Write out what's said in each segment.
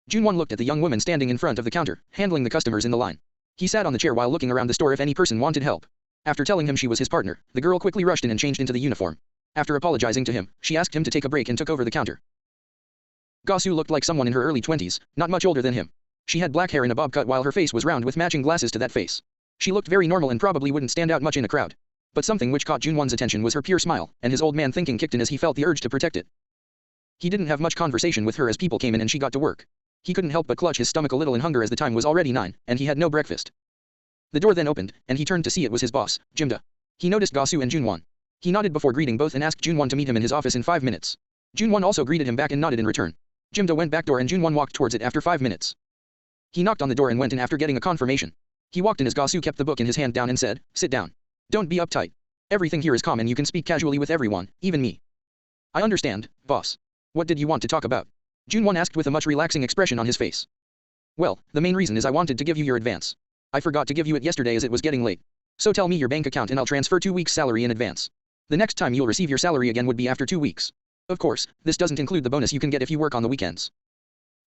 Junwon looked at the young woman standing in front of the counter, handling the customers in the line. He sat on the chair while looking around the store if any person wanted help. After telling him she was his partner, the girl quickly rushed in and changed into the uniform. After apologizing to him, she asked him to take a break and took over the counter. Gasu looked like someone in her early 20s, not much older than him. She had black hair in a bob cut while her face was round with matching glasses to that face. She looked very normal and probably wouldn't stand out much in a crowd. But something which caught Junwon's attention was her pure smile, and his old man thinking kicked in as he felt the urge to protect it. He didn't have much conversation with her as people came in and she got to work. He couldn't help but clutch his stomach a little in hunger as the time was already 9, and he had no breakfast. The door then opened, and he turned to see it was his boss, Jimda. He noticed Gasu and Junwon. He nodded before greeting both and asked Junwon to meet him in his office in 5 minutes. Junwon also greeted him back and nodded in return. Jimda went back door and Junwon walked towards it after 5 minutes. He knocked on the door and went in after getting a confirmation. He walked in as Gasu kept the book in his hand down and said, "Sit down. Don't be uptight. Everything here is calm and you can speak casually with everyone, even me." "I understand, boss. What did you want to talk about?" Junwon asked with a much relaxing expression on his face. "Well, the main reason is I wanted to give you your advance. I forgot to give you it yesterday as it was getting late. So tell me your bank account and I'll transfer 2 weeks' salary in advance. The next time you'll receive your salary again would be after 2 weeks. Of course, this doesn't include the bonus you can get if you work on the weekends."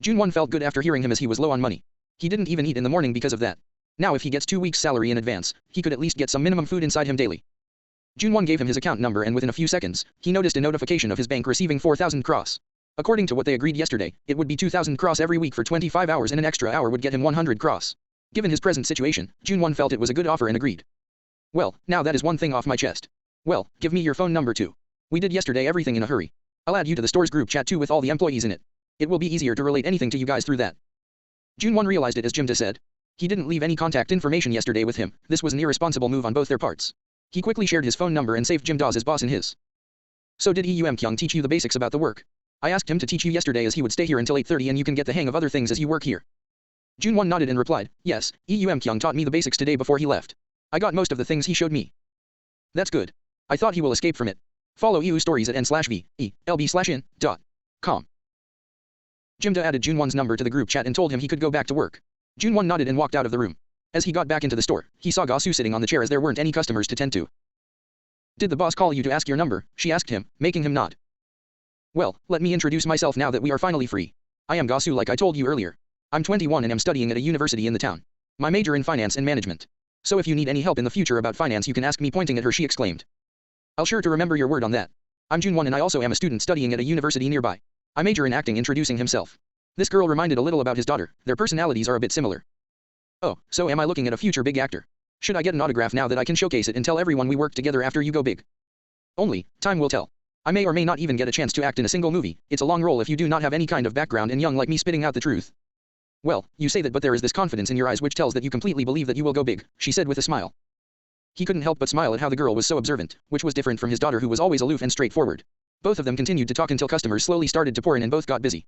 Junwon felt good after hearing him as he was low on money. He didn't even eat in the morning because of that. Now if he gets 2 weeks' salary in advance, he could at least get some minimum food inside him daily. Junwon gave him his account number and within a few seconds, he noticed a notification of his bank receiving 4,000 cross. According to what they agreed yesterday, it would be 2,000 cross every week for 25 hours and an extra hour would get him 100 cross. Given his present situation, Junwon felt it was a good offer and agreed. "Well, now that is one thing off my chest. Well, give me your phone number too. We did yesterday everything in a hurry. I'll add you to the store's group chat too with all the employees in it. It will be easier to relate anything to you guys through that." Junwon realized it as Jimda said. He didn't leave any contact information yesterday with him. This was an irresponsible move on both their parts. He quickly shared his phone number and saved Jimda's as boss in his. "So did Kyung teach you the basics about the work? I asked him to teach you yesterday as he would stay here until 8:30 and you can get the hang of other things as you work here." Junwon nodded and replied, "Yes, Kyung taught me the basics today before he left. I got most of the things he showed me." "That's good. I thought he will escape from it. Follow EU stories at n/v/e/lb/in.com." Jimda added Junwon's number to the group chat and told him he could go back to work. Junwon nodded and walked out of the room. As he got back into the store, he saw Gasu sitting on the chair as there weren't any customers to tend to. "Did the boss call you to ask your number?" she asked him, making him nod. "Well, let me introduce myself now that we are finally free. I am Gasu like I told you earlier. I'm 21 and am studying at a university in the town. My major in finance and management. So if you need any help in the future about finance you can ask me," pointing at her she exclaimed. "I'll sure to remember your word on that. I'm Junwon and I also am a student studying at a university nearby. I major in acting," introducing himself. This girl reminded a little about his daughter, their personalities are a bit similar. "Oh, so am I looking at a future big actor? Should I get an autograph now that I can showcase it and tell everyone we work together after you go big? Only, time will tell. I may or may not even get a chance to act in a single movie. It's a long role if you do not have any kind of background and young like me spitting out the truth." "Well, you say that but there is this confidence in your eyes which tells that you completely believe that you will go big," she said with a smile. He couldn't help but smile at how the girl was so observant, which was different from his daughter who was always aloof and straightforward. Both of them continued to talk until customers slowly started to pour in and both got busy.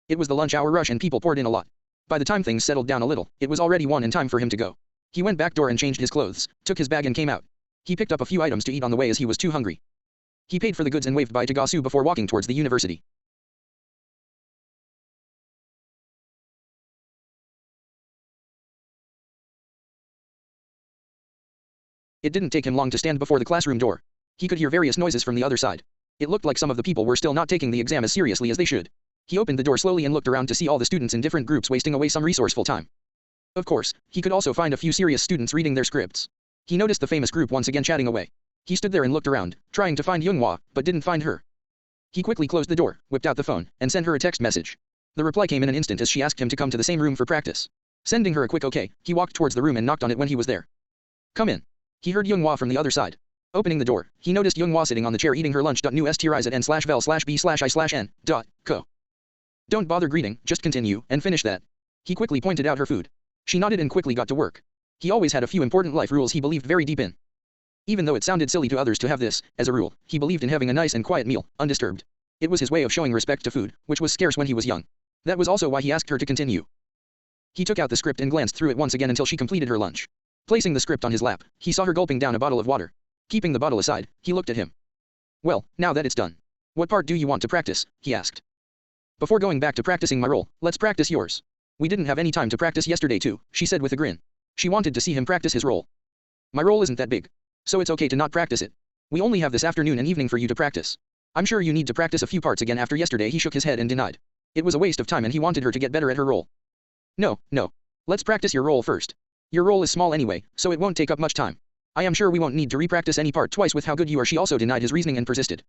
It was the lunch hour rush and people poured in a lot. By the time things settled down a little, it was already 1 and time for him to go. He went back door and changed his clothes, took his bag and came out. He picked up a few items to eat on the way as he was too hungry. He paid for the goods and waved bye to Gasu before walking towards the university. It didn't take him long to stand before the classroom door. He could hear various noises from the other side. It looked like some of the people were still not taking the exam as seriously as they should. He opened the door slowly and looked around to see all the students in different groups wasting away some resourceful time. Of course, he could also find a few serious students reading their scripts. He noticed the famous group once again chatting away. He stood there and looked around, trying to find Yoonghwa, but didn't find her. He quickly closed the door, whipped out the phone, and sent her a text message. The reply came in an instant as she asked him to come to the same room for practice. Sending her a quick okay, he walked towards the room and knocked on it when he was there. "Come in." He heard Yoonghwa from the other side. Opening the door, he noticed Yoonghwa sitting on the chair eating her lunch. New st at n/vel/b/i/n.co. "Don't bother greeting, just continue, and finish that." He quickly pointed out her food. She nodded and quickly got to work. He always had a few important life rules he believed very deep in. Even though it sounded silly to others to have this, as a rule, he believed in having a nice and quiet meal, undisturbed. It was his way of showing respect to food, which was scarce when he was young. That was also why he asked her to continue. He took out the script and glanced through it once again until she completed her lunch. Placing the script on his lap, he saw her gulping down a bottle of water. Keeping the bottle aside, he looked at him. "Well, now that it's done. What part do you want to practice?" he asked. "Before going back to practicing my role, let's practice yours." "We didn't have any time to practice yesterday too," she said with a grin. She wanted to see him practice his role. "My role isn't that big. So it's okay to not practice it. We only have this afternoon and evening for you to practice. I'm sure you need to practice a few parts again after yesterday." He shook his head and denied. It was a waste of time and he wanted her to get better at her role. No, no. Let's practice your role first. Your role is small anyway, so it won't take up much time. I am sure we won't need to repractice any part twice with how good you are. She also denied his reasoning and persisted.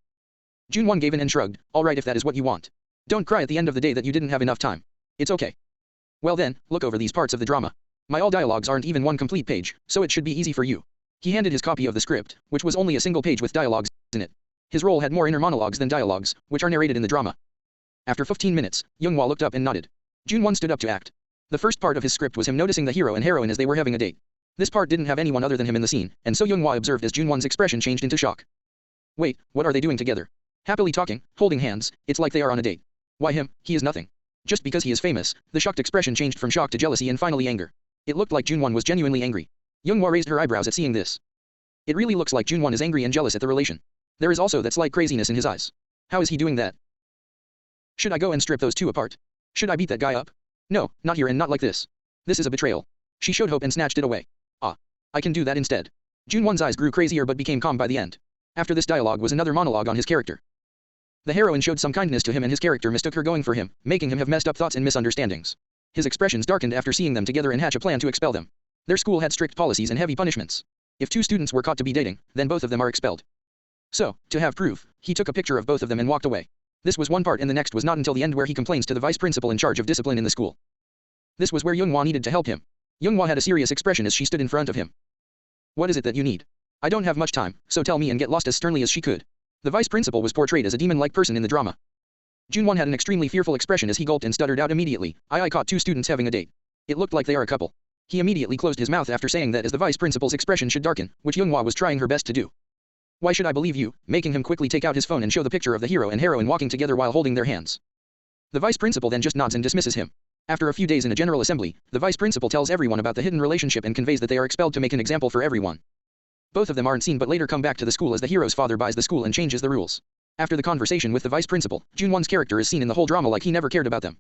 Junwon gave in and shrugged. Alright, if that is what you want. Don't cry at the end of the day that you didn't have enough time. It's okay. Well then, look over these parts of the drama. My all dialogues aren't even one complete page, so it should be easy for you. He handed his copy of the script, which was only a single page with dialogues in it. His role had more inner monologues than dialogues, which are narrated in the drama. After 15 minutes, Younghwa looked up and nodded. Junwon stood up to act. The first part of his script was him noticing the hero and heroine as they were having a date. This part didn't have anyone other than him in the scene, and so Younghwa observed as Junwon's expression changed into shock. Wait, what are they doing together? Happily talking, holding hands, it's like they are on a date. Why him? He is nothing. Just because he is famous, the shocked expression changed from shock to jealousy and finally anger. It looked like Junwon was genuinely angry. Younghwa raised her eyebrows at seeing this. It really looks like Junwon is angry and jealous at the relation. There is also that slight craziness in his eyes. How is he doing that? Should I go and strip those two apart? Should I beat that guy up? No, not here and not like this. This is a betrayal. She showed hope and snatched it away. Ah. I can do that instead. Junwon's eyes grew crazier but became calm by the end. After this dialogue was another monologue on his character. The heroine showed some kindness to him and his character mistook her going for him, making him have messed up thoughts and misunderstandings. His expressions darkened after seeing them together and hatch a plan to expel them. Their school had strict policies and heavy punishments. If two students were caught to be dating, then both of them are expelled. So, to have proof, he took a picture of both of them and walked away. This was one part and the next was not until the end where he complains to the vice principal in charge of discipline in the school. This was where Younghwa needed to help him. Younghwa had a serious expression as she stood in front of him. What is it that you need? I don't have much time, so tell me, and get lost as sternly as she could. The vice principal was portrayed as a demon-like person in the drama. Junwon had an extremely fearful expression as he gulped and stuttered out immediately, I caught two students having a date. It looked like they are a couple. He immediately closed his mouth after saying that as the vice principal's expression should darken, which Younghwa was trying her best to do. Why should I believe you? Making him quickly take out his phone and show the picture of the hero and heroine walking together while holding their hands. The vice principal then just nods and dismisses him. After a few days in a general assembly, the vice principal tells everyone about the hidden relationship and conveys that they are expelled to make an example for everyone. Both of them aren't seen but later come back to the school as the hero's father buys the school and changes the rules. After the conversation with the vice principal, Junwon's character is seen in the whole drama like he never cared about them.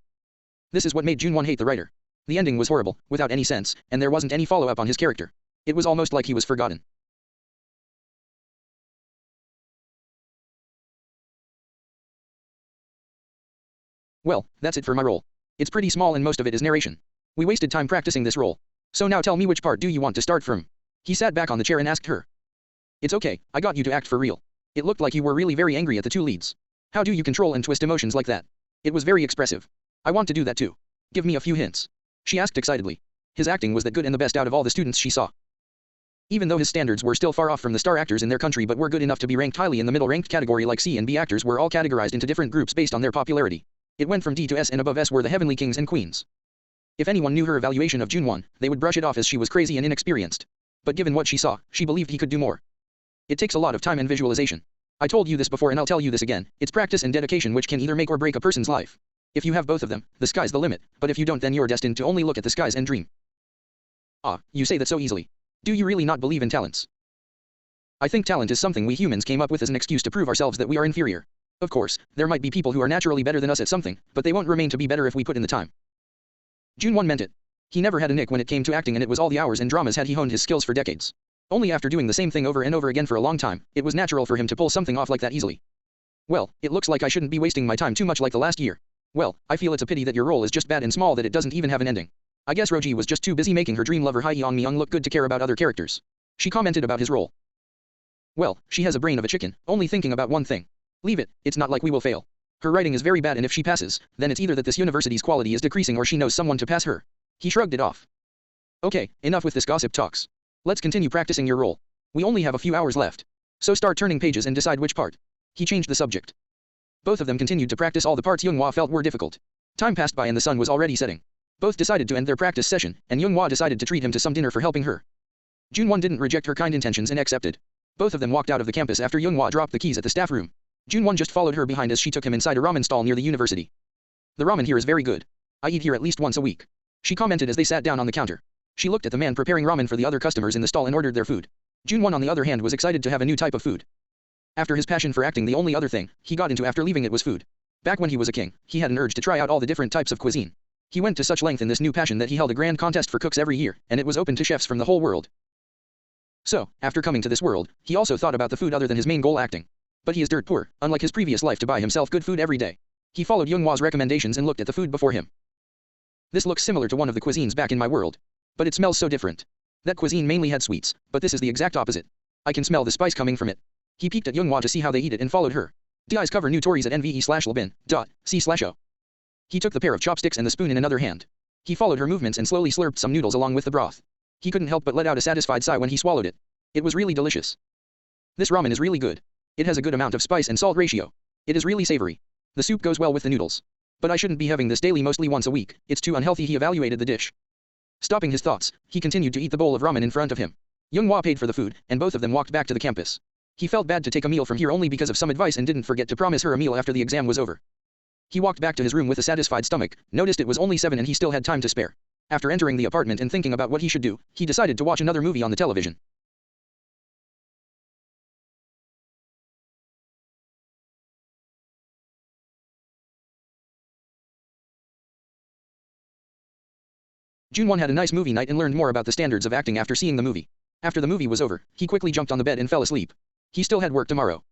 This is what made Junwon hate the writer. The ending was horrible, without any sense, and there wasn't any follow-up on his character. It was almost like he was forgotten. Well, that's it for my role. It's pretty small and most of it is narration. We wasted time practicing this role. So now tell me, which part do you want to start from? He sat back on the chair and asked her. It's okay, I got you to act for real. It looked like you were really very angry at the two leads. How do you control and twist emotions like that? It was very expressive. I want to do that too. Give me a few hints. She asked excitedly. His acting was that good and the best out of all the students she saw. Even though his standards were still far off from the star actors in their country but were good enough to be ranked highly in the middle ranked category, like C and B actors were all categorized into different groups based on their popularity. It went from D to S, and above S were the heavenly kings and queens. If anyone knew her evaluation of Junwon, they would brush it off as she was crazy and inexperienced. But given what she saw, she believed he could do more. It takes a lot of time and visualization. I told you this before and I'll tell you this again, it's practice and dedication which can either make or break a person's life. If you have both of them, the sky's the limit, but if you don't, then you're destined to only look at the skies and dream. Ah, you say that so easily. Do you really not believe in talents? I think talent is something we humans came up with as an excuse to prove ourselves that we are inferior. Of course, there might be people who are naturally better than us at something, but they won't remain to be better if we put in the time. Junwon meant it. He never had a nick when it came to acting, and it was all the hours and dramas had he honed his skills for decades. Only after doing the same thing over and over again for a long time, it was natural for him to pull something off like that easily. Well, it looks like I shouldn't be wasting my time too much like the last year. Well, I feel it's a pity that your role is just bad and small that it doesn't even have an ending. I guess Roji was just too busy making her dream lover Hye Yeong-myung look good to care about other characters. She commented about his role. Well, she has a brain of a chicken, only thinking about one thing. Leave it, it's not like we will fail. Her writing is very bad, and if she passes, then it's either that this university's quality is decreasing or she knows someone to pass her. He shrugged it off. Okay, enough with this gossip talks. Let's continue practicing your role. We only have a few hours left. So start turning pages and decide which part. He changed the subject. Both of them continued to practice all the parts Younghwa felt were difficult. Time passed by and the sun was already setting. Both decided to end their practice session, and Younghwa decided to treat him to some dinner for helping her. Junwon didn't reject her kind intentions and accepted. Both of them walked out of the campus after Younghwa dropped the keys at the staff room. Junwon just followed her behind as she took him inside a ramen stall near the university. The ramen here is very good. I eat here at least once a week. She commented as they sat down on the counter. She looked at the man preparing ramen for the other customers in the stall and ordered their food. Junwon on the other hand was excited to have a new type of food. After his passion for acting, the only other thing he got into after leaving it was food. Back when he was a king, he had an urge to try out all the different types of cuisine. He went to such length in this new passion that he held a grand contest for cooks every year, and it was open to chefs from the whole world. So, after coming to this world, he also thought about the food other than his main goal, acting. But he is dirt poor, unlike his previous life to buy himself good food every day. He followed Younghwa's recommendations and looked at the food before him. This looks similar to one of the cuisines back in my world. But it smells so different. That cuisine mainly had sweets, but this is the exact opposite. I can smell the spice coming from it. He peeked at Younghwa to see how they eat it and followed her. DIs cover new Tories at nve/labin.c/o. He took the pair of chopsticks and the spoon in another hand. He followed her movements and slowly slurped some noodles along with the broth. He couldn't help but let out a satisfied sigh when he swallowed it. It was really delicious. This ramen is really good. It has a good amount of spice and salt ratio. It is really savory. The soup goes well with the noodles. But I shouldn't be having this daily, mostly once a week. It's too unhealthy. He evaluated the dish. Stopping his thoughts, he continued to eat the bowl of ramen in front of him. Younghwa paid for the food, and both of them walked back to the campus. He felt bad to take a meal from here only because of some advice and didn't forget to promise her a meal after the exam was over. He walked back to his room with a satisfied stomach, noticed it was only 7 and he still had time to spare. After entering the apartment and thinking about what he should do, he decided to watch another movie on the television. Junwon had a nice movie night and learned more about the standards of acting after seeing the movie. After the movie was over, he quickly jumped on the bed and fell asleep. He still had work tomorrow.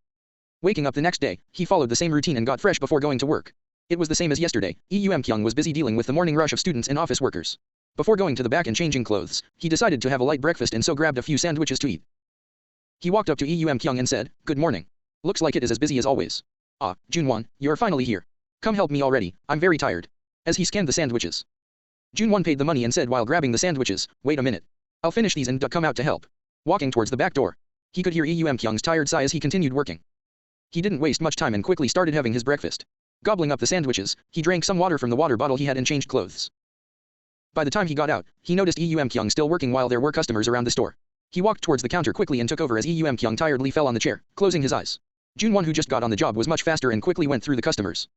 Waking up the next day, he followed the same routine and got fresh before going to work. It was the same as yesterday. Kyung was busy dealing with the morning rush of students and office workers. Before going to the back and changing clothes, he decided to have a light breakfast and so grabbed a few sandwiches to eat. He walked up to Kyung and said, "Good morning. Looks like it is as busy as always. Ah, Junwon, you are finally here. Come help me already, I'm very tired." As he scanned the sandwiches, Junwon paid the money and said while grabbing the sandwiches, "Wait a minute. I'll finish these and come out to help." Walking towards the back door, he could hear Kyung's tired sigh as he continued working. He didn't waste much time and quickly started having his breakfast. Gobbling up the sandwiches, he drank some water from the water bottle he had and changed clothes. By the time he got out, he noticed Kyung still working while there were customers around the store. He walked towards the counter quickly and took over as Kyung tiredly fell on the chair, closing his eyes. Junwon, who just got on the job, was much faster and quickly went through the customers.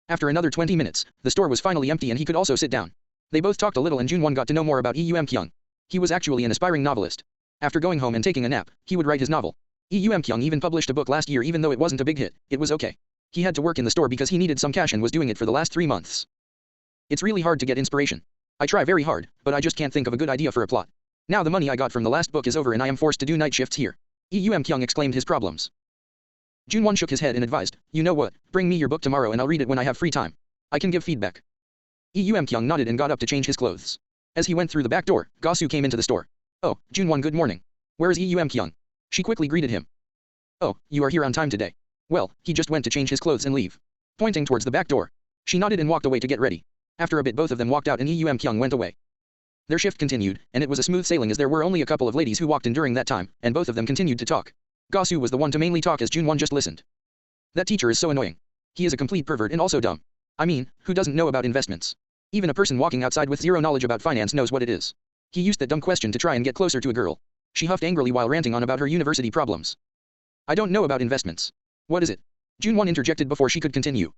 After another 20 minutes, the store was finally empty and he could also sit down. They both talked a little and Junwon got to know more about Kyung. He was actually an aspiring novelist. After going home and taking a nap, he would write his novel. Kyung even published a book last year even though it wasn't a big hit, it was okay. He had to work in the store because he needed some cash and was doing it for the last 3 months. It's really hard to get inspiration. I try very hard, but I just can't think of a good idea for a plot. Now the money I got from the last book is over and I am forced to do night shifts here. Kyung exclaimed his problems. Junwon shook his head and advised, "You know what, bring me your book tomorrow and I'll read it when I have free time. I can give feedback." Kyung nodded and got up to change his clothes. As he went through the back door, Gasu came into the store. "Oh, Junwon, good morning. Where is Kyung?" She quickly greeted him. "Oh, you are here on time today. Well, he just went to change his clothes and leave." Pointing towards the back door, she nodded and walked away to get ready. After a bit both of them walked out and Kyung went away. Their shift continued, and it was a smooth sailing as there were only a couple of ladies who walked in during that time, and both of them continued to talk. Gasu was the one to mainly talk as Junwon just listened. That teacher is so annoying. He is a complete pervert and also dumb. I mean, who doesn't know about investments? Even a person walking outside with zero knowledge about finance knows what it is. He used that dumb question to try and get closer to a girl. She huffed angrily while ranting on about her university problems. "I don't know about investments." "What is it?" Junwon interjected before she could continue.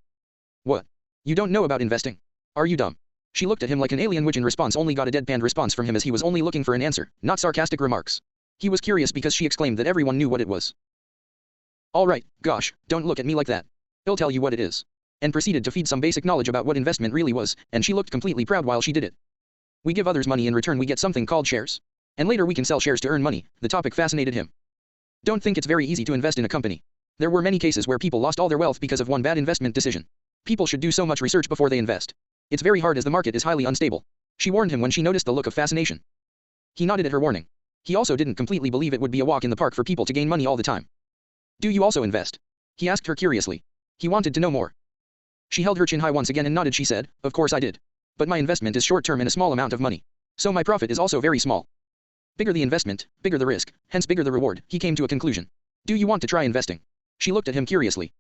"What? You don't know about investing? Are you dumb?" She looked at him like an alien, which in response only got a deadpan response from him as he was only looking for an answer, not sarcastic remarks. He was curious because she exclaimed that everyone knew what it was. "All right, gosh, don't look at me like that. He'll tell you what it is." And proceeded to feed some basic knowledge about what investment really was, and she looked completely proud while she did it. "We give others money in return, we get something called shares. And later we can sell shares to earn money." The topic fascinated him. "Don't think it's very easy to invest in a company. There were many cases where people lost all their wealth because of one bad investment decision. People should do so much research before they invest. It's very hard as the market is highly unstable." She warned him when she noticed the look of fascination. He nodded at her warning. He also didn't completely believe it would be a walk in the park for people to gain money all the time. "Do you also invest?" he asked her curiously. He wanted to know more. She held her chin high once again and nodded. She said, "Of course I did. But my investment is short-term and a small amount of money. So my profit is also very small. Bigger the investment, bigger the risk, hence bigger the reward." He came to a conclusion. "Do you want to try investing?" She looked at him curiously.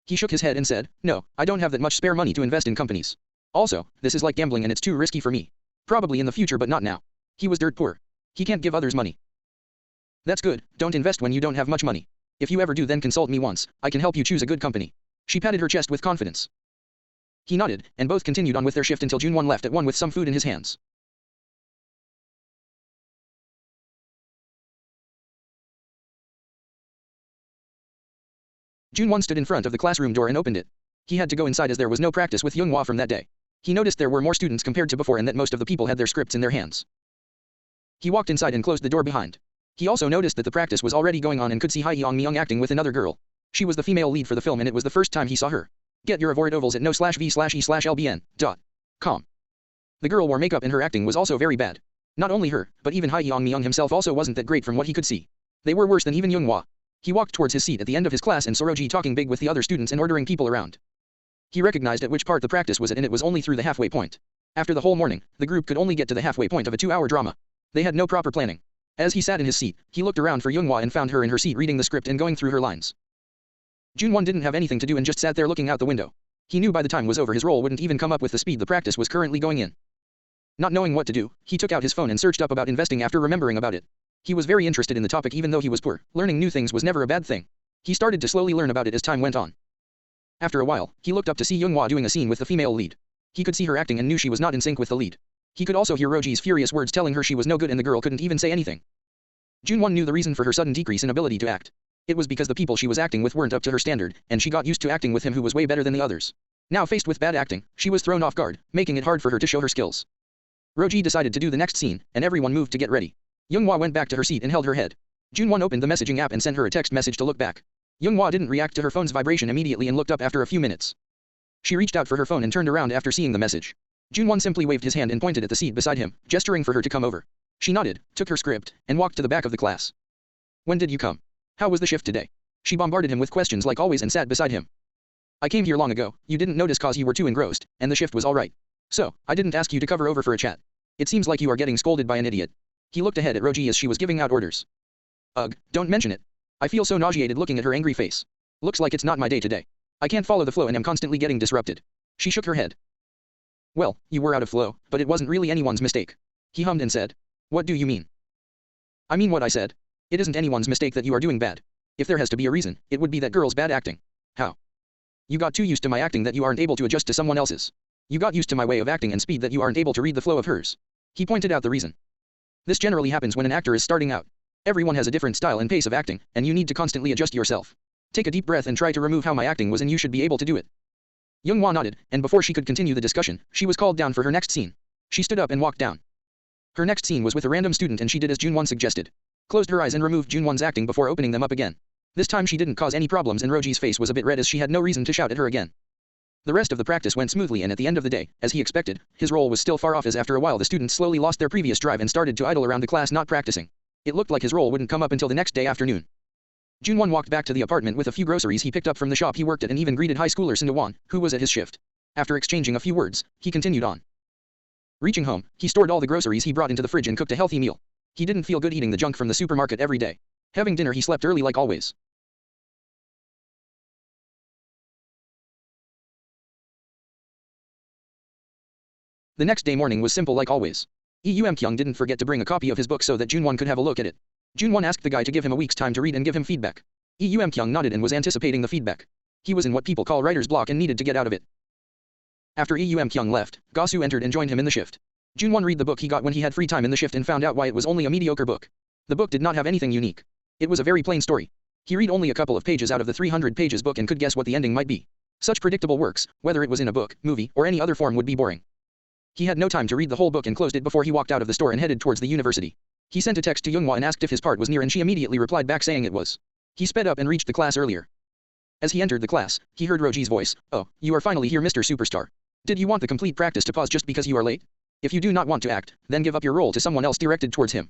He shook his head and said, "No, I don't have that much spare money to invest in companies. Also, this is like gambling and it's too risky for me. Probably in the future but not now." He was dirt poor. He can't give others money. "That's good, don't invest when you don't have much money. If you ever do then consult me once, I can help you choose a good company." She patted her chest with confidence. He nodded, and both continued on with their shift until Junwon left at 1 with some food in his hands. Junwon stood in front of the classroom door and opened it. He had to go inside as there was no practice with Younghwa from that day. He noticed there were more students compared to before and that most of the people had their scripts in their hands. He walked inside and closed the door behind. He also noticed that the practice was already going on and could see Hyeong Myung acting with another girl. She was the female lead for the film and it was the first time he saw her. Get your avoid ovals at no/v/e/lbn.com. The girl wore makeup and her acting was also very bad. Not only her, but even Hae Myung himself also wasn't that great from what he could see. They were worse than even Younghwa. He walked towards his seat at the end of his class and saw Roji talking big with the other students and ordering people around. He recognized at which part the practice was at, and it was only through the halfway point. After the whole morning, the group could only get to the halfway point of a 2-hour drama. They had no proper planning. As he sat in his seat, he looked around for Younghwa and found her in her seat reading the script and going through her lines. Junwon didn't have anything to do and just sat there looking out the window. He knew by the time was over his role wouldn't even come up with the speed the practice was currently going in. Not knowing what to do, he took out his phone and searched up about investing after remembering about it. He was very interested in the topic even though he was poor. Learning new things was never a bad thing. He started to slowly learn about it as time went on. After a while, he looked up to see Younghwa doing a scene with the female lead. He could see her acting and knew she was not in sync with the lead. He could also hear Roji's furious words telling her she was no good and the girl couldn't even say anything. Junwon knew the reason for her sudden decrease in ability to act. It was because the people she was acting with weren't up to her standard, and she got used to acting with him who was way better than the others. Now faced with bad acting, she was thrown off guard, making it hard for her to show her skills. Roji decided to do the next scene, and everyone moved to get ready. Younghwa went back to her seat and held her head. Junwon opened the messaging app and sent her a text message to look back. Younghwa didn't react to her phone's vibration immediately and looked up after a few minutes. She reached out for her phone and turned around after seeing the message. Junwon simply waved his hand and pointed at the seat beside him, gesturing for her to come over. She nodded, took her script, and walked to the back of the class. When did you come? How was the shift today? She bombarded him with questions like always and sat beside him. I came here long ago, you didn't notice cause you were too engrossed, and the shift was alright. So, I didn't ask you to cover over for a chat. It seems like you are getting scolded by an idiot. He looked ahead at Roji as she was giving out orders. Ugh, don't mention it. I feel so nauseated looking at her angry face. Looks like it's not my day today. I can't follow the flow and am constantly getting disrupted. She shook her head. Well, you were out of flow, but it wasn't really anyone's mistake. He hummed and said. What do you mean? I mean what I said. It isn't anyone's mistake that you are doing bad. If there has to be a reason, it would be that girl's bad acting. How? You got too used to my acting that you aren't able to adjust to someone else's. You got used to my way of acting and speed that you aren't able to read the flow of hers. He pointed out the reason. This generally happens when an actor is starting out. Everyone has a different style and pace of acting, and you need to constantly adjust yourself. Take a deep breath and try to remove how my acting was and you should be able to do it. Younghwa nodded, and before she could continue the discussion, she was called down for her next scene. She stood up and walked down. Her next scene was with a random student and she did as Junwon suggested. Closed her eyes and removed Junwon's acting before opening them up again. This time she didn't cause any problems and Roji's face was a bit red as she had no reason to shout at her again. The rest of the practice went smoothly and at the end of the day, as he expected, his role was still far off as after a while the students slowly lost their previous drive and started to idle around the class not practicing. It looked like his role wouldn't come up until the next day afternoon. Junwon walked back to the apartment with a few groceries he picked up from the shop he worked at and even greeted high schooler Sindawon, who was at his shift. After exchanging a few words, he continued on. Reaching home, he stored all the groceries he brought into the fridge and cooked a healthy meal. He didn't feel good eating the junk from the supermarket every day. Having dinner he slept early like always. The next day morning was simple like always. Kyung didn't forget to bring a copy of his book so that Junwon could have a look at it. Junwon asked the guy to give him a week's time to read and give him feedback. Kyung nodded and was anticipating the feedback. He was in what people call writer's block and needed to get out of it. After Kyung left, Gasu entered and joined him in the shift. Junwon read the book he got when he had free time in the shift and found out why it was only a mediocre book. The book did not have anything unique. It was a very plain story. He read only a couple of pages out of the 300 pages book and could guess what the ending might be. Such predictable works, whether it was in a book, movie, or any other form would be boring. He had no time to read the whole book and closed it before he walked out of the store and headed towards the university. He sent a text to Younghwa and asked if his part was near and she immediately replied back saying it was. He sped up and reached the class earlier. As he entered the class, he heard Roji's voice. Oh, you are finally here Mr. Superstar. Did you want the complete practice to pause just because you are late? If you do not want to act, then give up your role to someone else directed towards him.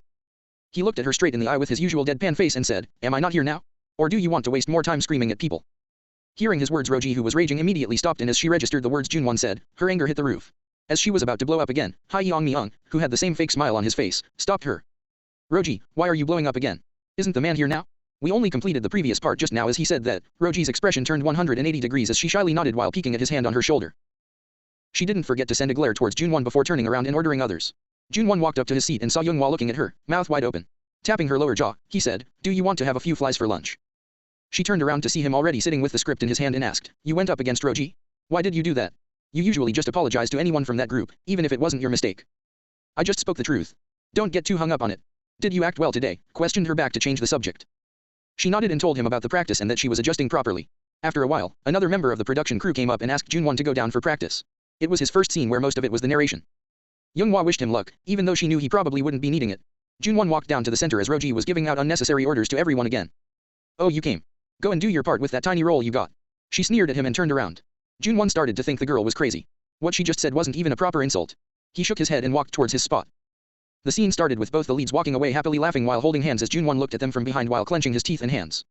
He looked at her straight in the eye with his usual deadpan face and said, am I not here now? Or do you want to waste more time screaming at people? Hearing his words Roji who was raging immediately stopped and as she registered the words Junwon said, her anger hit the roof. As she was about to blow up again, Hae Myung, who had the same fake smile on his face, stopped her. Roji, why are you blowing up again? Isn't the man here now? We only completed the previous part just now as he said that. Roji's expression turned 180 degrees as she shyly nodded while peeking at his hand on her shoulder. She didn't forget to send a glare towards Junwon before turning around and ordering others. Junwon walked up to his seat and saw Younghwa looking at her, mouth wide open. Tapping her lower jaw, he said, do you want to have a few flies for lunch? She turned around to see him already sitting with the script in his hand and asked, you went up against Roji? Why did you do that? You usually just apologize to anyone from that group, even if it wasn't your mistake. I just spoke the truth. Don't get too hung up on it. Did you act well today? Questioned her back to change the subject. She nodded and told him about the practice and that she was adjusting properly. After a while, another member of the production crew came up and asked Junwon to go down for practice. It was his first scene where most of it was the narration. Younghwa wished him luck, even though she knew he probably wouldn't be needing it. Junwon walked down to the center as Roji was giving out unnecessary orders to everyone again. Oh, you came. Go and do your part with that tiny role you got. She sneered at him and turned around. Junwon started to think the girl was crazy. What she just said wasn't even a proper insult. He shook his head and walked towards his spot. The scene started with both the leads walking away happily laughing while holding hands as Junwon looked at them from behind while clenching his teeth and hands.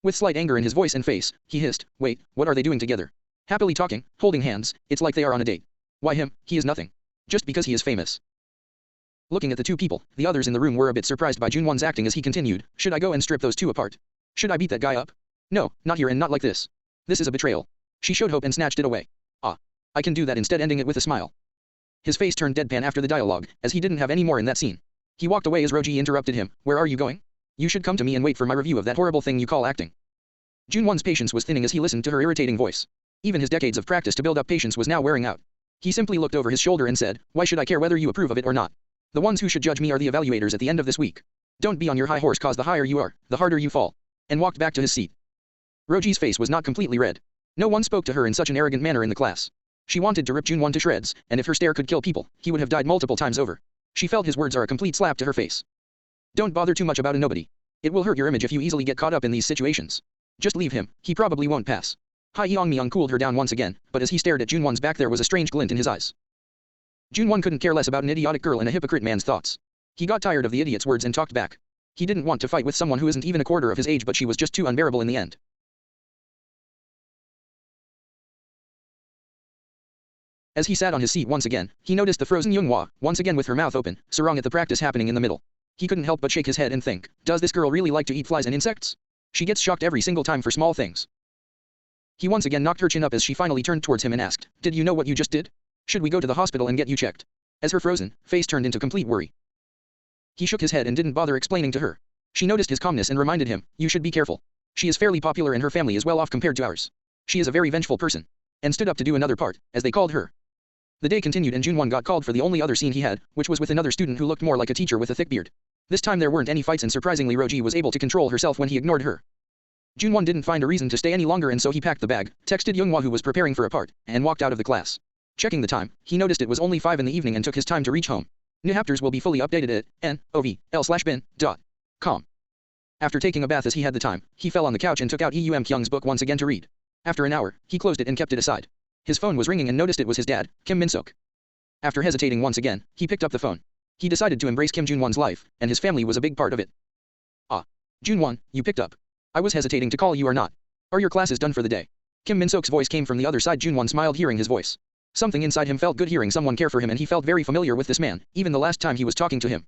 With slight anger in his voice and face, he hissed, "Wait, what are they doing together? Happily talking, holding hands, it's like they are on a date. Why him? He is nothing. Just because he is famous." Looking at the two people, the others in the room were a bit surprised by Junwon's acting as he continued, "Should I go and strip those two apart? Should I beat that guy up? No, not here and not like this. This is a betrayal." She showed hope and snatched it away. "Ah. I can do that," instead ending it with a smile. His face turned deadpan after the dialogue, as he didn't have any more in that scene. He walked away as Roji interrupted him, "Where are you going? You should come to me and wait for my review of that horrible thing you call acting." Junwon's patience was thinning as he listened to her irritating voice. Even his decades of practice to build up patience was now wearing out. He simply looked over his shoulder and said, "Why should I care whether you approve of it or not? The ones who should judge me are the evaluators at the end of this week. Don't be on your high horse cause the higher you are, the harder you fall." And walked back to his seat. Roji's face was not completely red. No one spoke to her in such an arrogant manner in the class. She wanted to rip Junwon to shreds, and if her stare could kill people, he would have died multiple times over. She felt his words are a complete slap to her face. "Don't bother too much about a nobody. It will hurt your image if you easily get caught up in these situations. Just leave him, he probably won't pass." Hai Yongmyung cooled her down once again, but as he stared at Junwon's back there was a strange glint in his eyes. Junwon couldn't care less about an idiotic girl and a hypocrite man's thoughts. He got tired of the idiot's words and talked back. He didn't want to fight with someone who isn't even a quarter of his age, but she was just too unbearable in the end. As he sat on his seat once again, he noticed the frozen Yoonghwa, once again with her mouth open, sarong at the practice happening in the middle. He couldn't help but shake his head and think, does this girl really like to eat flies and insects? She gets shocked every single time for small things. He once again knocked her chin up as she finally turned towards him and asked, "Did you know what you just did? Should we go to the hospital and get you checked?" As her frozen face turned into complete worry. He shook his head and didn't bother explaining to her. She noticed his calmness and reminded him, "You should be careful. She is fairly popular and her family is well off compared to ours. She is a very vengeful person." And stood up to do another part, as they called her. The day continued and Junwon got called for the only other scene he had, which was with another student who looked more like a teacher with a thick beard. This time there weren't any fights and surprisingly Roji was able to control herself when he ignored her. Junwon didn't find a reason to stay any longer and so he packed the bag, texted Yoonghwa who was preparing for a part, and walked out of the class. Checking the time, he noticed it was only 5 in the evening and took his time to reach home. New chapters will be fully updated at novl/bin.com. After taking a bath as he had the time, he fell on the couch and took out Eum Kyung's book once again to read. After an hour, he closed it and kept it aside. His phone was ringing and noticed it was his dad, Kim Min-sok. After hesitating once again, he picked up the phone. He decided to embrace Kim Junwon's life, and his family was a big part of it. "Ah. Junwon, you picked up. I was hesitating to call you or not. Are your classes done for the day?" Kim Min-sok's voice came from the other side. Junwon smiled hearing his voice. Something inside him felt good hearing someone care for him and he felt very familiar with this man, even the last time he was talking to him.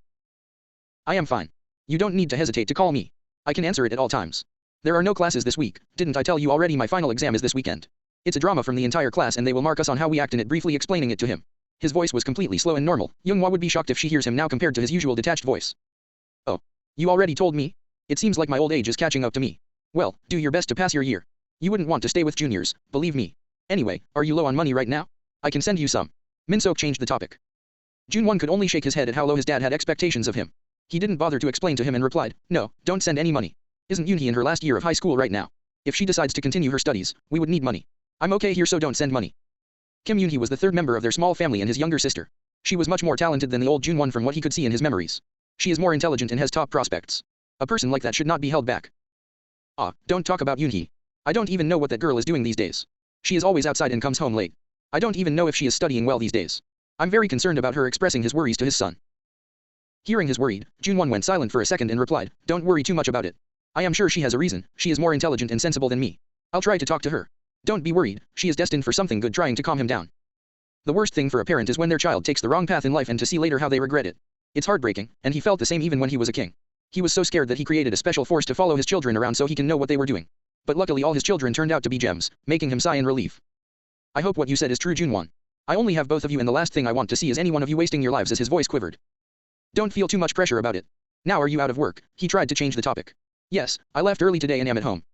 "I am fine. You don't need to hesitate to call me. I can answer it at all times. There are no classes this week, didn't I tell you already? My final exam is this weekend. It's a drama from the entire class and they will mark us on how we act in it," briefly explaining it to him. His voice was completely slow and normal. Yoonghwa would be shocked if she hears him now compared to his usual detached voice. "Oh. You already told me? It seems like my old age is catching up to me. Well, do your best to pass your year. You wouldn't want to stay with juniors, believe me. Anyway, are you low on money right now? I can send you some." Min-sok changed the topic. Junwon could only shake his head at how low his dad had expectations of him. He didn't bother to explain to him and replied, "No, don't send any money. Isn't Yoonhee in her last year of high school right now? If she decides to continue her studies, we would need money. I'm okay here so don't send money." Kim Yoonhee was the third member of their small family and his younger sister. She was much more talented than the old Junwon from what he could see in his memories. She is more intelligent and has top prospects. A person like that should not be held back. "Ah, don't talk about Yoonhee. I don't even know what that girl is doing these days. She is always outside and comes home late. I don't even know if she is studying well these days. I'm very concerned about her," expressing his worries to his son. Hearing his worried, Junwon went silent for a second and replied, "Don't worry too much about it. I am sure she has a reason. She is more intelligent and sensible than me. I'll try to talk to her. Don't be worried, she is destined for something good," trying to calm him down. The worst thing for a parent is when their child takes the wrong path in life and to see later how they regret it. It's heartbreaking, and he felt the same even when he was a king. He was so scared that he created a special force to follow his children around so he can know what they were doing. But luckily all his children turned out to be gems, making him sigh in relief. "I hope what you said is true, Junwon. I only have both of you and the last thing I want to see is any one of you wasting your lives," as his voice quivered. "Don't feel too much pressure about it. Now are you out of work?" He tried to change the topic. "Yes, I left early today and am at home."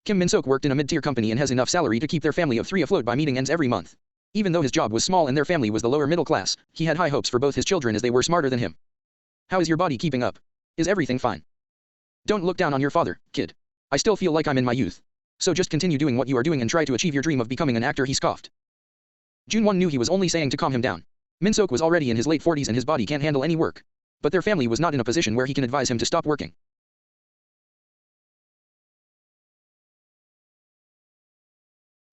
Kim Min-sok worked in a mid-tier company and has enough salary to keep their family of 3 afloat by meeting ends every month. Even though his job was small and their family was the lower middle class, he had high hopes for both his children as they were smarter than him. "How is your body keeping up? Is everything fine? Don't look down on your father, kid. I still feel like I'm in my youth. So just continue doing what you are doing and try to achieve your dream of becoming an actor," he scoffed. Junwon knew he was only saying to calm him down. Min-sok was already in his late 40s and his body can't handle any work. But their family was not in a position where he can advise him to stop working.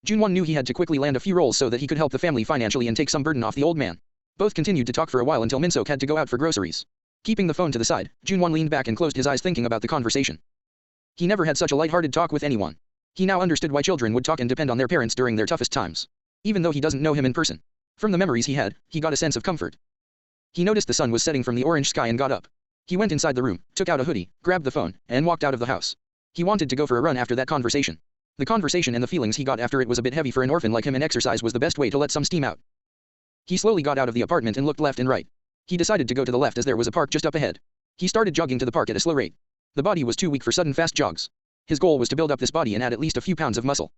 Junwon knew he had to quickly land a few roles so that he could help the family financially and take some burden off the old man. Both continued to talk for a while until Minsok had to go out for groceries. Keeping the phone to the side, Junwon leaned back and closed his eyes thinking about the conversation. He never had such a light-hearted talk with anyone. He now understood why children would talk and depend on their parents during their toughest times. Even though he doesn't know him in person. From the memories he had, he got a sense of comfort. He noticed the sun was setting from the orange sky and got up. He went inside the room, took out a hoodie, grabbed the phone, and walked out of the house. He wanted to go for a run after that conversation. The conversation and the feelings he got after it was a bit heavy for an orphan like him, and exercise was the best way to let some steam out. He slowly got out of the apartment and looked left and right. He decided to go to the left as there was a park just up ahead. He started jogging to the park at a slow rate. The body was too weak for sudden fast jogs. His goal was to build up this body and add at least a few pounds of muscle.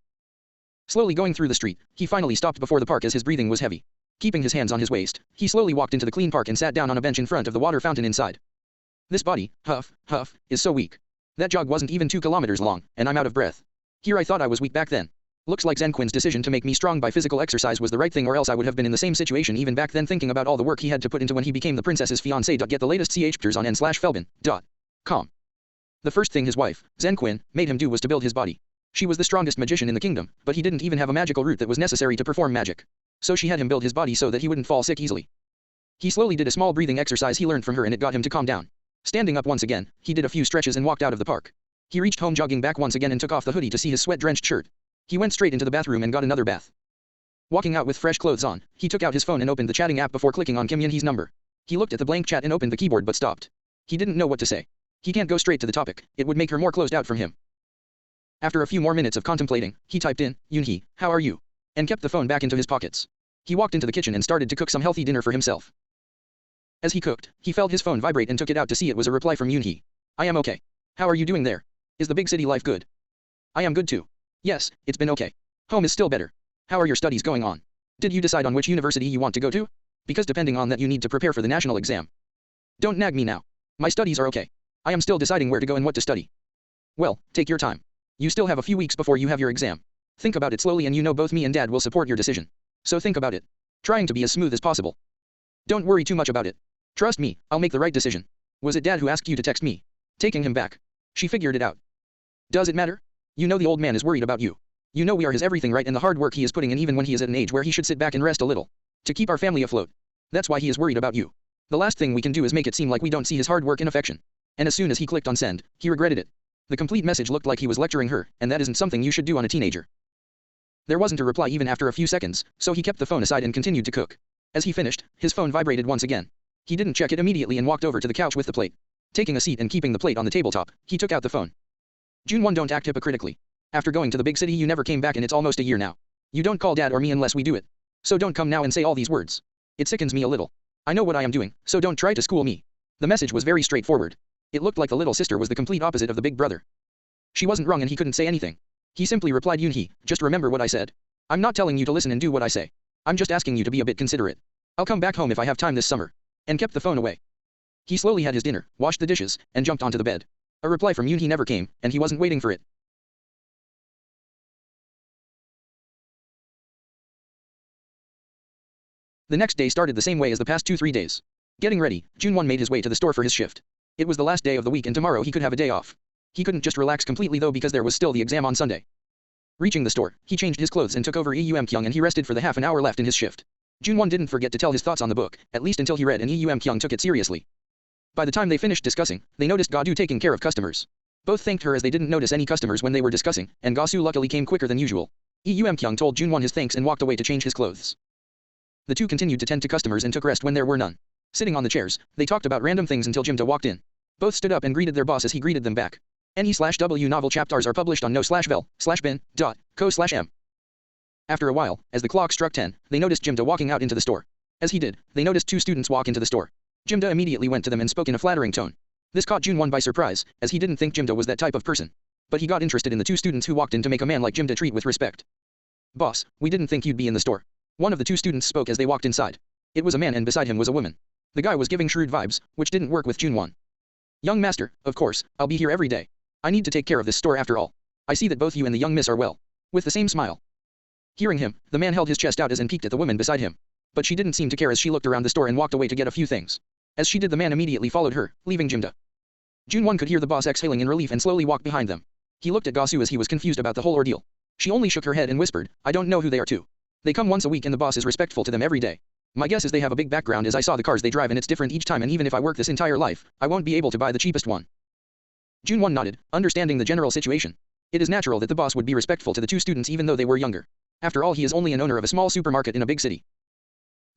Slowly going through the street, he finally stopped before the park as his breathing was heavy. Keeping his hands on his waist, he slowly walked into the clean park and sat down on a bench in front of the water fountain inside. This body, huff, is so weak. That jog wasn't even 2 kilometers long, and I'm out of breath. Here I thought I was weak back then. Looks like Zenquin's decision to make me strong by physical exercise was the right thing, or else I would have been in the same situation even back then, thinking about all the work he had to put into when he became the princess's fiancé. Get the latest CH pictures on n/felbin.com. The first thing his wife, Zenquin, made him do was to build his body. She was the strongest magician in the kingdom, but he didn't even have a magical root that was necessary to perform magic. So she had him build his body so that he wouldn't fall sick easily. He slowly did a small breathing exercise he learned from her, and it got him to calm down. Standing up once again, he did a few stretches and walked out of the park. He reached home jogging back once again and took off the hoodie to see his sweat-drenched shirt. He went straight into the bathroom and got another bath. Walking out with fresh clothes on, he took out his phone and opened the chatting app before clicking on Kim Yinhee's number. He looked at the blank chat and opened the keyboard but stopped. He didn't know what to say. He can't go straight to the topic, it would make her more closed out from him. After a few more minutes of contemplating, he typed in, "Yunhee, how are you?" and kept the phone back into his pockets. He walked into the kitchen and started to cook some healthy dinner for himself. As he cooked, he felt his phone vibrate and took it out to see it was a reply from Yunhee. "I am okay. How are you doing there? Is the big city life good?" "I am good too. Yes, it's been okay. Home is still better. How are your studies going on? Did you decide on which university you want to go to? Because depending on that you need to prepare for the national exam." "Don't nag me now. My studies are okay. I am still deciding where to go and what to study." "Well, take your time. You still have a few weeks before you have your exam. Think about it slowly, and you know both me and Dad will support your decision. So think about it. Trying to be as smooth as possible. Don't worry too much about it. Trust me, I'll make the right decision." "Was it Dad who asked you to text me?" Taking him back. She figured it out. "Does it matter? You know the old man is worried about you. You know we are his everything, right, and the hard work he is putting in even when he is at an age where he should sit back and rest a little. To keep our family afloat. That's why he is worried about you. The last thing we can do is make it seem like we don't see his hard work and affection." And as soon as he clicked on send, he regretted it. The complete message looked like he was lecturing her, and that isn't something you should do on a teenager. There wasn't a reply even after a few seconds, so he kept the phone aside and continued to cook. As he finished, his phone vibrated once again. He didn't check it immediately and walked over to the couch with the plate. Taking a seat and keeping the plate on the tabletop, he took out the phone. "Junwon, don't act hypocritically. After going to the big city you never came back, and it's almost a year now. You don't call Dad or me unless we do it. So don't come now and say all these words. It sickens me a little. I know what I am doing, so don't try to school me." The message was very straightforward. It looked like the little sister was the complete opposite of the big brother. She wasn't wrong and he couldn't say anything. He simply replied, "Yunhee, just remember what I said. I'm not telling you to listen and do what I say. I'm just asking you to be a bit considerate. I'll come back home if I have time this summer." And kept the phone away. He slowly had his dinner, washed the dishes, and jumped onto the bed. A reply from Yunhee never came, and he wasn't waiting for it. The next day started the same way as the past 2-3 days. Getting ready, Junwon made his way to the store for his shift. It was the last day of the week and tomorrow he could have a day off. He couldn't just relax completely though because there was still the exam on Sunday. Reaching the store, he changed his clothes and took over Eum-kyung, and he rested for the half an hour left in his shift. Junwon didn't forget to tell his thoughts on the book, at least until he read, and Eum-kyung took it seriously. By the time they finished discussing, they noticed Ga-do taking care of customers. Both thanked her as they didn't notice any customers when they were discussing, and Ga-su luckily came quicker than usual. Eum-kyung told Junwon his thanks and walked away to change his clothes. The two continued to tend to customers and took rest when there were none. Sitting on the chairs, they talked about random things until Jimdo walked in. Both stood up and greeted their boss as he greeted them back. NE/W novel chapters are published on no/vel/bin.co/m. After a while, as the clock struck 10, they noticed Jimdo walking out into the store. As he did, they noticed two students walk into the store. Jimdo immediately went to them and spoke in a flattering tone. This caught Junwon by surprise, as he didn't think Jimdo was that type of person. But he got interested in the two students who walked in to make a man like Jimdo treat with respect. "Boss, we didn't think you'd be in the store." One of the two students spoke as they walked inside. It was a man and beside him was a woman. The guy was giving shrewd vibes, which didn't work with Junwon. "Young master, of course, I'll be here every day. I need to take care of this store after all. I see that both you and the young miss are well." With the same smile. Hearing him, the man held his chest out as and peeked at the woman beside him. But she didn't seem to care as she looked around the store and walked away to get a few things. As she did, the man immediately followed her, leaving Jimdo. Junwon could hear the boss exhaling in relief and slowly walked behind them. He looked at Ga-su as he was confused about the whole ordeal. She only shook her head and whispered, I don't know who they are too. They come once a week and the boss is respectful to them every day. My guess is they have a big background as I saw the cars they drive and it's different each time and even if I work this entire life, I won't be able to buy the cheapest one. Jun-won nodded, understanding the general situation. It is natural that the boss would be respectful to the two students even though they were younger. After all, he is only an owner of a small supermarket in a big city.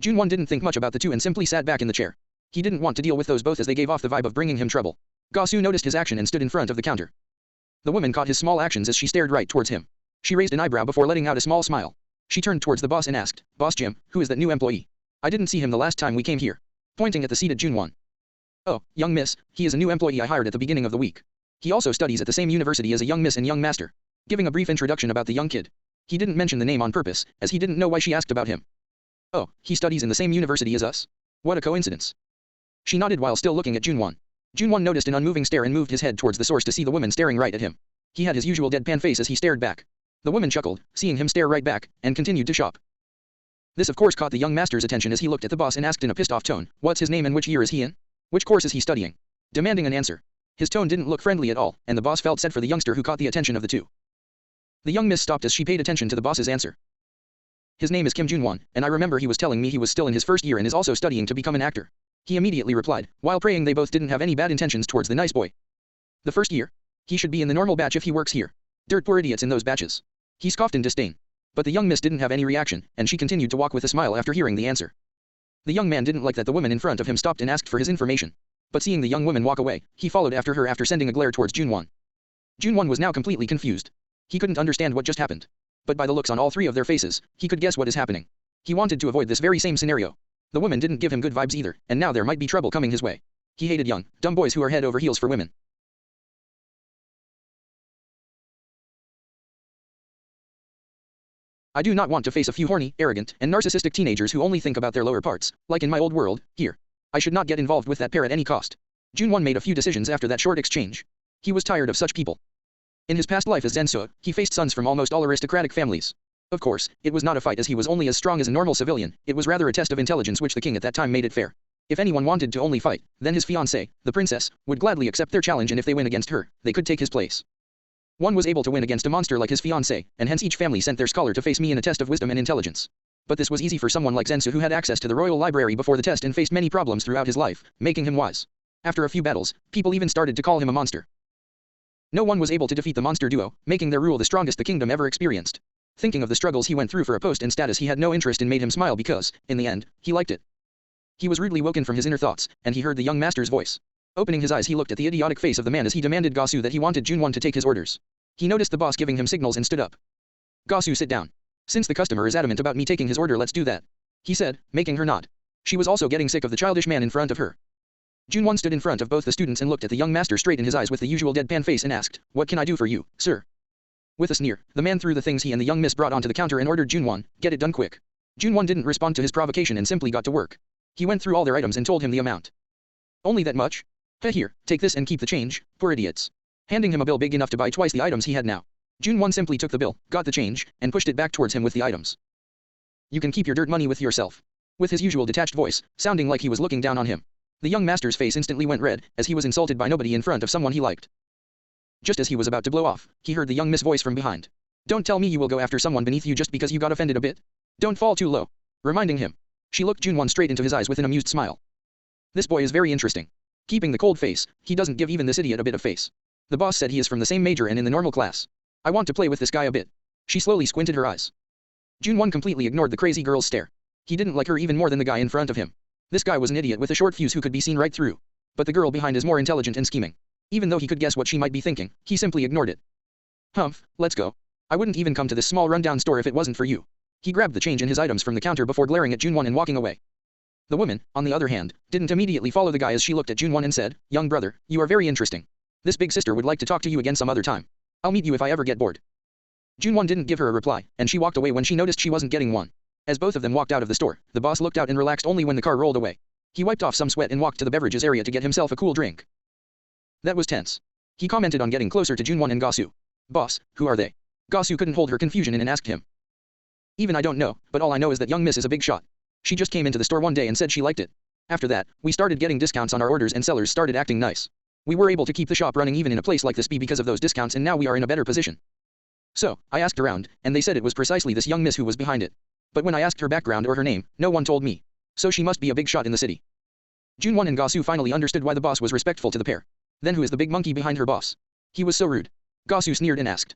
Jun-won didn't think much about the two and simply sat back in the chair. He didn't want to deal with those both as they gave off the vibe of bringing him trouble. Ga-soo noticed his action and stood in front of the counter. The woman caught his small actions as she stared right towards him. She raised an eyebrow before letting out a small smile. She turned towards the boss and asked, Boss Jim, who is that new employee? I didn't see him the last time we came here. Pointing at the seated Jun-won. Oh, young miss, he is a new employee I hired at the beginning of the week. He also studies at the same university as a young miss and young master. Giving a brief introduction about the young kid. He didn't mention the name on purpose, as he didn't know why she asked about him. Oh, he studies in the same university as us? What a coincidence. She nodded while still looking at Jun-won. Jun-won noticed an unmoving stare and moved his head towards the source to see the woman staring right at him. He had his usual deadpan face as he stared back. The woman chuckled, seeing him stare right back, and continued to shop. This of course caught the young master's attention as he looked at the boss and asked in a pissed-off tone, what's his name and which year is he in? Which course is he studying? Demanding an answer. His tone didn't look friendly at all, and the boss felt sad for the youngster who caught the attention of the two. The young miss stopped as she paid attention to the boss's answer. His name is Kim Jun-won, and I remember he was telling me he was still in his first year and is also studying to become an actor. He immediately replied, while praying they both didn't have any bad intentions towards the nice boy. The first year? He should be in the normal batch if he works here. Dirt poor idiots in those batches. He scoffed in disdain. But the young miss didn't have any reaction, and she continued to walk with a smile after hearing the answer. The young man didn't like that the woman in front of him stopped and asked for his information. But seeing the young woman walk away, he followed after her after sending a glare towards Jun-won. Jun-won was now completely confused. He couldn't understand what just happened. But by the looks on all three of their faces, he could guess what is happening. He wanted to avoid this very same scenario. The woman didn't give him good vibes either, and now there might be trouble coming his way. He hated young, dumb boys who are head over heels for women. I do not want to face a few horny, arrogant, and narcissistic teenagers who only think about their lower parts, like in my old world, here. I should not get involved with that pair at any cost. Jun-won made a few decisions after that short exchange. He was tired of such people. In his past life as Zenso, he faced sons from almost all aristocratic families. Of course, it was not a fight as he was only as strong as a normal civilian, it was rather a test of intelligence which the king at that time made it fair. If anyone wanted to only fight, then his fiancée, the princess, would gladly accept their challenge and if they win against her, they could take his place. One was able to win against a monster like his fiancée, and hence each family sent their scholar to face me in a test of wisdom and intelligence. But this was easy for someone like Zensu who had access to the royal library before the test and faced many problems throughout his life, making him wise. After a few battles, people even started to call him a monster. No one was able to defeat the monster duo, making their rule the strongest the kingdom ever experienced. Thinking of the struggles he went through for a post and status he had no interest in made him smile because, in the end, he liked it. He was rudely woken from his inner thoughts, and he heard the young master's voice. Opening his eyes he looked at the idiotic face of the man as he demanded Ga-soo that he wanted Jun-won to take his orders. He noticed the boss giving him signals and stood up. Ga-soo, sit down. Since the customer is adamant about me taking his order, let's do that, he said, making her nod. She was also getting sick of the childish man in front of her. Jun-won stood in front of both the students and looked at the young master straight in his eyes with the usual deadpan face and asked, what can I do for you, sir? With a sneer, the man threw the things he and the young miss brought onto the counter and ordered Jun-won, get it done quick. Jun-won didn't respond to his provocation and simply got to work. He went through all their items and told him the amount. Only that much? Here, take this and keep the change, poor idiots. Handing him a bill big enough to buy twice the items he had now. Jun-won simply took the bill, got the change, and pushed it back towards him with the items. You can keep your dirt money with yourself. With his usual detached voice, sounding like he was looking down on him. The young master's face instantly went red, as he was insulted by nobody in front of someone he liked. Just as he was about to blow off, he heard the young miss voice from behind. Don't tell me you will go after someone beneath you just because you got offended a bit. Don't fall too low. Reminding him. She looked Jun-won straight into his eyes with an amused smile. This boy is very interesting. Keeping the cold face, he doesn't give even this idiot a bit of face. The boss said he is from the same major and in the normal class. I want to play with this guy a bit. She slowly squinted her eyes. Jun-won completely ignored the crazy girl's stare. He didn't like her even more than the guy in front of him. This guy was an idiot with a short fuse who could be seen right through. But the girl behind is more intelligent and scheming. Even though he could guess what she might be thinking, he simply ignored it. Humph, let's go. I wouldn't even come to this small rundown store if it wasn't for you. He grabbed the change and his items from the counter before glaring at Jun-won and walking away. The woman, on the other hand, didn't immediately follow the guy as she looked at Jun-won and said, young brother, you are very interesting. This big sister would like to talk to you again some other time. I'll meet you if I ever get bored. Jun-won didn't give her a reply, and she walked away when she noticed she wasn't getting one. As both of them walked out of the store, the boss looked out and relaxed only when the car rolled away. He wiped off some sweat and walked to the beverages area to get himself a cool drink. That was tense. He commented on getting closer to Jun-won and Ga-soo. Boss, who are they? Ga-soo couldn't hold her confusion in and asked him. Even I don't know, but all I know is that young miss is a big shot. She just came into the store one day and said she liked it. After that, we started getting discounts on our orders and sellers started acting nice. We were able to keep the shop running even in a place like this because of those discounts and now we are in a better position. So, I asked around, and they said it was precisely this young miss who was behind it. But when I asked her background or her name, no one told me. So she must be a big shot in the city. Junwon and Gasu finally understood why the boss was respectful to the pair. Then who is the big monkey behind her boss? He was so rude. Gasu sneered and asked.